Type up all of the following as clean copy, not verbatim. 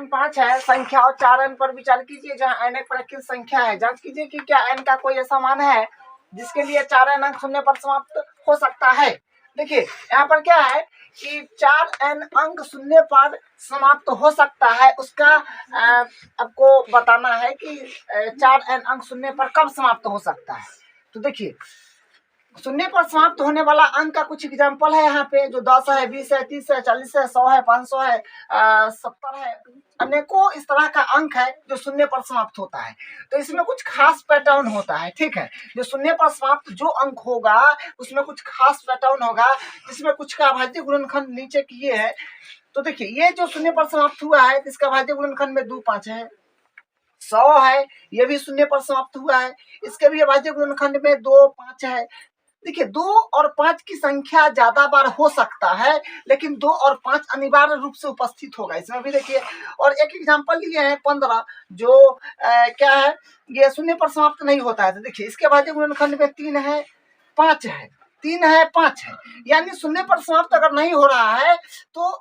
5 है, संख्या और 4n पर विचार कीजिए जहाँ n एक प्राकृत संख्या है। जांच कीजिए कि क्या n का कोई ऐसा मान है जिसके लिए 4n अंक शून्य पर समाप्त हो सकता है। देखिए यहाँ पर क्या है कि 4n अंक शून्य पर समाप्त हो सकता है, उसका आपको बताना है कि 4n अंक शून्य पर कब समाप्त हो सकता है। तो देखिए शून्य पर समाप्त होने वाला अंक का कुछ एग्जाम्पल है यहाँ पे, जो 10 है, 20 है, 30 है, 40 है, 100 है, 500 है, 70 है, अनेकों इस तरह का अंक है जो शून्य पर समाप्त होता है। तो इसमें कुछ खास पैटर्न होता है, ठीक है। जो शून्य पर समाप्त जो अंक होगा उसमें कुछ खास पैटर्न होगा, जिसमें कुछ का अभाज्य गुणनखंड नीचे किए है। तो देखिए ये जो शून्य पर समाप्त हुआ है इसका अभाज्य गुणनखंड में 2 5 है। 100 है, ये भी शून्य पर समाप्त हुआ है, इसके भी अभाज्य गुणनखंड में 2 5 है। देखिए 2 और 5 की संख्या ज्यादा बार हो सकता है, लेकिन 2 और 5 अनिवार्य रूप से उपस्थित होगा इसमें भी। देखिए और एक एग्जांपल लिए हैं 15, जो क्या है, ये शून्य पर समाप्त नहीं होता है। तो देखिए इसके अभाज्य गुणनखंड में 3 है, 5 है, 3 है, 5 है, यानी शून्य पर समाप्त अगर नहीं हो रहा है तो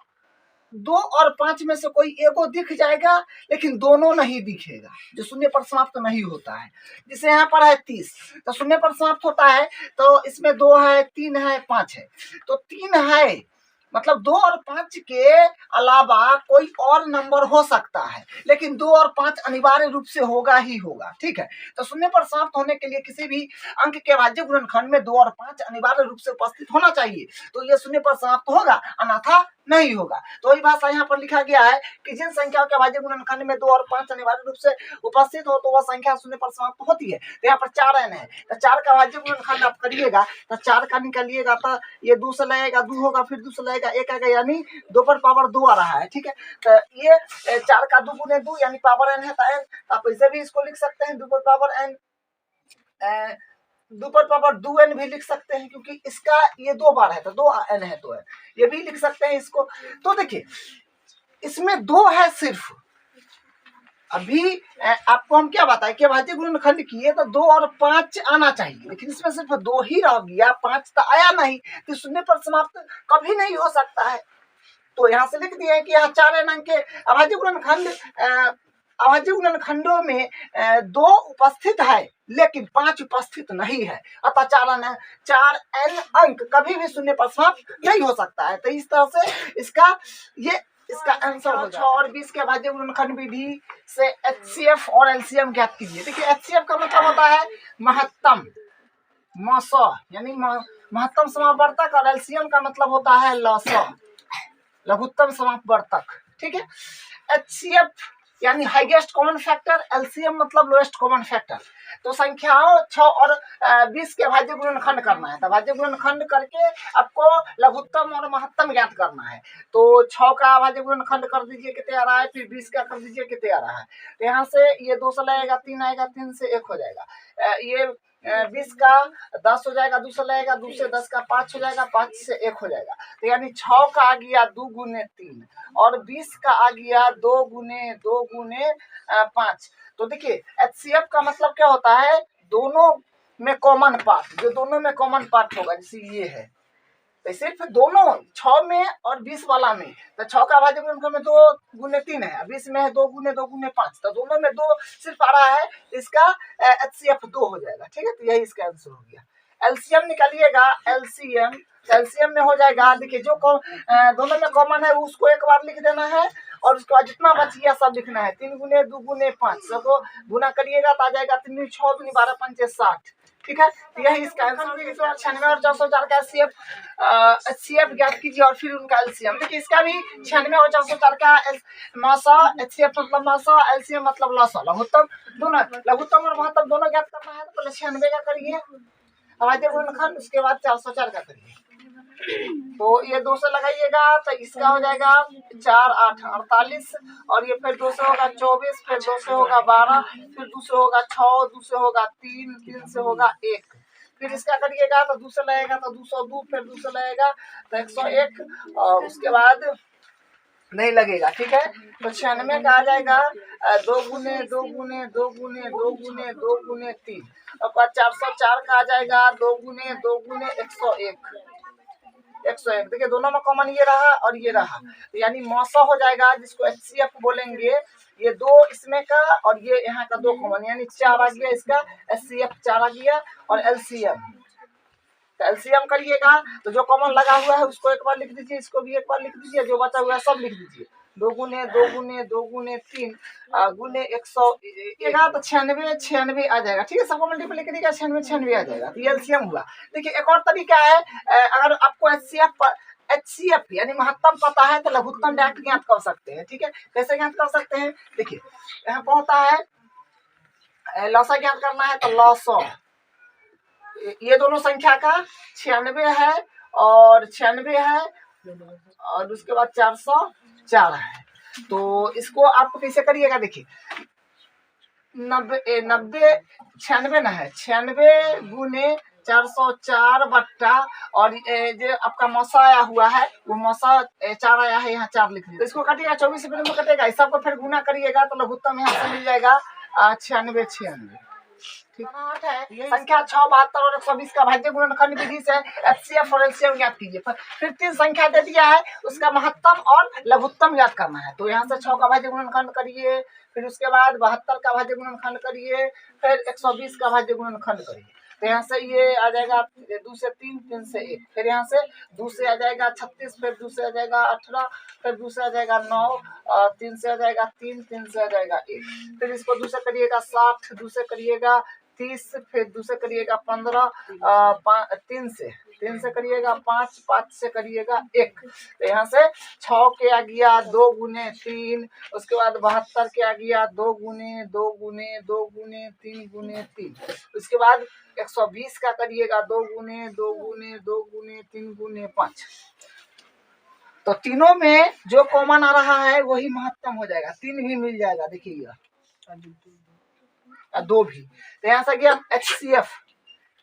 2 और 5 में से कोई एगो दिख जाएगा, लेकिन दोनों नहीं दिखेगा, जो शून्य पर समाप्त नहीं होता है। जैसे यहाँ पर है 30, तो शून्य पर समाप्त होता है, तो इसमें 2 है, 3 है, 5 है, तो 3 है, मतलब 2 और 5 के अलावा कोई और नंबर हो सकता है, लेकिन 2 और 5 अनिवार्य रूप से होगा ही होगा, ठीक है। तो शून्य पर समाप्त होने के लिए किसी भी अंक के अभाज्य गुणनखंड में 2 और 5 अनिवार्य रूप से उपस्थित होना चाहिए, तो ये शून्य पर समाप्त होगा, अन्यथा नहीं होगा। तो वही भाषा यहाँ पर लिखा गया है कि जिन संख्याओं के अभाज्य गुणनखंड में 2 और 5 अनिवार्य रूप से उपस्थित हो तो वह संख्या शून्य पर समाप्त होती है। तो यहाँ पर 4n है, तो 4 का अभाज्य गुणनखंड आप करिएगा तो 4 का निकालिएगा तो ये 2 से लगेगा, 2 होगा, फिर 2 से लगेगा, 1 आएगा, यानी 2 पर पावर 2 आ रहा है, ठीक है। तो ये 4 का 2 गुने 2 यानी पावर n है, तो n आप ऐसे भी इसको लिख सकते हैं 2 पर पावर n, 2 पर पावर 2n भी लिख सकते हैं, क्योंकि इसका ये 2 बार है तो 2n है, तो ये भी लिख सकते हैं इसको। तो देखिए इसमें 2 है सिर्फ, अभी आपको हम क्या बताएं कि अभाज्य गुणनखंड किए तो 2 और 5 आना चाहिए, लेकिन इसमें सिर्फ 2 ही रह गया, 5 तो आया नहीं, तो शून्य पर समाप्त कभी नहीं हो सकता है। तो यहाँ से लिख दिया है कि यहाँ 4n अंक के अभाज्य गुणनखंड, अभाज्य गुणनखंडों में 2 उपस्थित है लेकिन 5 उपस्थित नहीं है, अतः 4n अंक कभी भी शून्य पर समाप्त नहीं हो सकता है। तो इस तरह से इसका आंसर हो 6 और 20 के अभाज्य गुणनखंड विधि से HCF और LCM ज्ञात कीजिए। देखिए HCF का मतलब होता है महत्तम, मस यानी महत्तम समापवर्तक, और LCM का मतलब होता है लस, लघुत्तम समापवर्तक, ठीक है। HCF यानी हाईएस्ट कॉमन फैक्टर, LCM मतलब लोएस्ट कॉमन फैक्टर। तो संख्याओं 6 और 20 के अभाज्य गुणनखंड करना है, तो अभाज्य गुणनखंड करके आपको लघुत्तम और महत्तम ज्ञात करना है। तो 6 का अभाज्य गुणनखंड कर दीजिए कितने आ रहा है, फिर 20 का कर दीजिए कितने आ रहा है। तो यहाँ से ये 2 से लगेगा, 3 आएगा, 3 से 1 हो जाएगा, ये 20 का 10 हो जाएगा, 2 से लगेगा, 2 से 10 का 5 हो जाएगा, 5 से 1 हो जाएगा। तो यानी 6 का आ गया 2 गुने 3 और 20 का आ गया 2 गुने 2 गुने 5। तो देखिए HCF का मतलब क्या होता है, दोनों में कॉमन पार्ट, जो दोनों में कॉमन पार्ट होगा, जैसे ये है, तो सिर्फ दोनों 6 में और 20 वाला में, तो 6 का अभाज्य गुणनखंड में 2 गुने 3 है, 20 में है 2 गुने 5, तो दोनों में 2 सिर्फ आ रहा है, इसका HCF 2 हो जाएगा, ठीक है। तो यही इसका आंसर हो गया। LCM निकालिएगा, LCM में हो जाएगा, देखिए जो दोनों में कॉमन है उसको एक बार लिख देना है, और उसके बाद जितना बच गया सब लिखना है। 3 गुने 2 गुने 5 सबको गुना करिएगा तो आ जाएगा 3 6 2 12 5 60, ठीक है। तो यही इसका आंसर। 96 और 404 का HCF ज्ञात कीजिए और फिर उनका LCM। देखिए इसका भी 96 और 404 का मासा, HCF मतलब मासा, LCM मतलब लसा, लघुत्तम दोनों, लघुत्तम और महत्तम दोनों ज्ञात करना है। तो पहले 96 का करिए अभाज्य गुणनखंड, उसके बाद 404 का करिए। तो ये 2 से लगाइएगा तो इसका हो जाएगा 4 8 48, और ये फिर 2 से होगा 24, फिर 2 से होगा 12, फिर 2 से होगा 6, 2 से होगा 3, 3 से होगा 1, फिर इसका करिएगा तो 2 से लगेगा तो 202, फिर 2 से लगेगा तो 101, और उसके बाद नहीं लगेगा, ठीक है। तो 96 का आ जाएगा 2 गुने 2 गुने 2 गुने 2 गुने 2 गुने 3, और 404 का आ जाएगा 2 गुने 2 गुने 101, 101। देखिए दोनों में कॉमन ये रहा और ये रहा, तो यानी मौसा हो जाएगा, जिसको HCF बोलेंगे। ये 2 इसमें का और ये यहाँ का 2 कॉमन, यानी 4 आ गया इसका, HCF 4 आ गया। और LCM, तो LCM करिएगा तो जो कॉमन लगा हुआ है उसको एक बार लिख दीजिए, इसको भी एक बार लिख दीजिए, जो बचा हुआ है सब लिख दीजिए। 2 गुने 2 गुने 2 गुने 3 गुने 111 तो 96 आ जाएगा। ठीक है, सबको मल्टीप्लाई करिएगा, 96 आ जाएगा, तो ये LCM हुआ। देखिए एक और तरीका है, अगर आपको HCF यानी महत्तम पता है तो लघुत्तम डायरेक्ट ज्ञात कर सकते हैं। ठीक है, कैसे ज्ञात कर सकते हैं? देखिए यहाँ पर होता है लौसा ज्ञात करना है तो लौसा, ये दोनों संख्या का 96 है और 96 है और उसके बाद 404 है। तो इसको आप कैसे करिएगा? देखिए 90 96 ना है, 96 गुने 404 बट्टा और जो आपका मौसा आया हुआ है वो मौसा 4 आया है, यहाँ 4 लिख दीजिए। तो इसको कटिएगा 24 से में कटेगा, इस सबको फिर गुना करिएगा तो लघुत्तम यहाँ से मिल जाएगा 96। ठीक है, संख्या 6, 72 और 120 का भाज्य गुणनखंड विधि से HCF और LCM ज्ञात कीजिए। फिर 3 संख्या दे दिया है, उसका महत्तम और लघुत्तम ज्ञात करना है। तो यहाँ से 6 का भाज्य गुणनखंड करिए, फिर उसके बाद 72 का भाज्य गुणनखंड करिए, फिर 120 का भाज्य गुणनखंड करिए। तो यहाँ से ये आ जाएगा 2 से 3, 3 से 1, फिर यहाँ से 2 से आ जाएगा 36, फिर 2 से आ जाएगा 18, फिर 2 से आ जाएगा 9, 3 से आ जाएगा 3, 3 से आ जाएगा 1, फिर इसको 2 से करिएगा 60, 2 से करिएगा 30, फिर 2 से करिएगा 15, 3 से करिएगा 5, 5 से करिएगा 1। तो यहाँ से 6 के आ गया 2 गुने 3, उसके बाद 72 के आ गया 2 गुने 2 गुने 2 गुने 3 गुने 3, उसके बाद 120 का करिएगा 2 गुने 2 गुने 2 गुने 3 गुने 5। तो तीनों में जो कॉमन आ रहा है वही महत्तम हो जाएगा, 3 भी मिल जाएगा। देखिएगा 2 भी, तो यहाँ से गया HCF,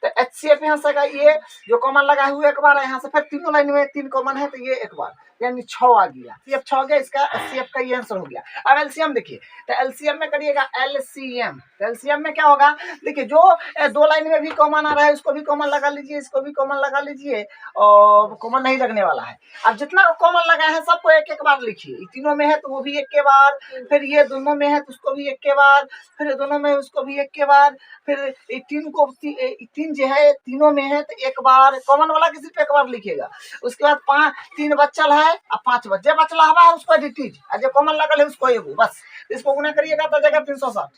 तो HCF यहाँ से का ये जो कॉमन लगा हुआ एक बार, यहाँ से फिर तीनों लाइन में 3 कॉमन है तो ये एक बार, यानी 6 आ गया। CF 6 गया, इसका HCF का ये आंसर हो गया। अब LCM देखिए, तो LCM में करिएगा LCM, तो LCM में क्या होगा? देखिए जो 2 लाइन में भी कॉमन आ रहा है उसको भी कॉमन लगा लीजिए, इसको भी कॉमन लगा लीजिए, और कॉमन नहीं लगने वाला है। अब जितना कॉमन लगा है सबको एक एक बार लिखिए, तीनों में है तो वो भी एक के बार, फिर ये दोनों में है तो उसको भी एक के बार, फिर दोनों में उसको भी एक के बार, फिर 3 को 3 जो है तीनों में है तो एक बार कॉमन वाला किसी पे एक बार लिखिएगा। उसके बाद 3 बचल है, अब 5 बचे बचला हवा है उसको डिटीज, और जो कॉमन लगल है उसको एगो बस, इसको गुना करिएगा तो जगह 360,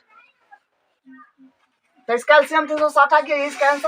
तो इसका LCM 360 आ गया, इसका आंसर